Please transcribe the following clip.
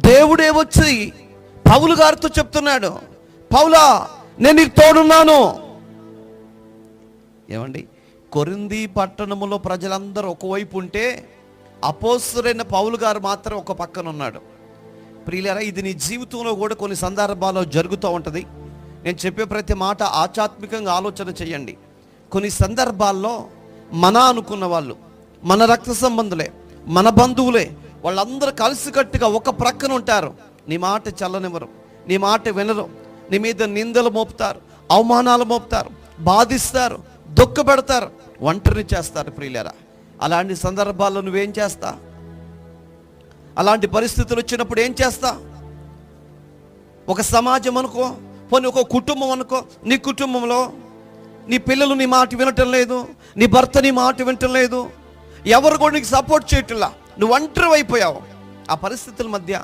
దేవుడే వచ్చి పౌలు గారితో చెప్తున్నాడు, పౌలా నేను నీకు తోడున్నాను. ఏమండి, కొరింథీ పట్టణములో ప్రజలందరూ ఒకవైపు ఉంటే అపోస్తలుడైన పౌలు గారు మాత్రం ఒక పక్కన ఉన్నాడు. ప్రియులారా, ఇది నీ జీవితంలో కూడా కొన్ని సందర్భాల్లో జరుగుతూ ఉంటుంది. నేను చెప్పే ప్రతి మాట ఆధ్యాత్మికంగా ఆలోచన చేయండి. కొన్ని సందర్భాల్లో మన అనుకున్న వాళ్ళు, మన రక్త సంబంధులే, మన బంధువులే, వాళ్ళందరూ కలిసికట్టుగా ఒక ప్రక్కన ఉంటారు. నీ మాట చల్లనివ్వరు, నీ మాట వినరు, నీ మీద నిందలు మోపుతారు, అవమానాలు మోపుతారు, బాధిస్తారు, దుఃఖపెడతారు, ఒంటరిని చేస్తారు. ప్రియులారా, అలాంటి సందర్భాల్లో నువ్వేం చేస్తా? అలాంటి పరిస్థితులు వచ్చినప్పుడు ఏం చేస్తా? ఒక సమాజం అనుకో, పోనీ ఒక కుటుంబం అనుకో, నీ కుటుంబంలో నీ పిల్లలు నీ మాట వినటం లేదు, నీ భర్త నీ మాట వినటం లేదు, ఎవరు కూడా నీకు సపోర్ట్ చేయట్లా, నువ్వు ఒంటరి అయిపోయావు. ఆ పరిస్థితుల మధ్య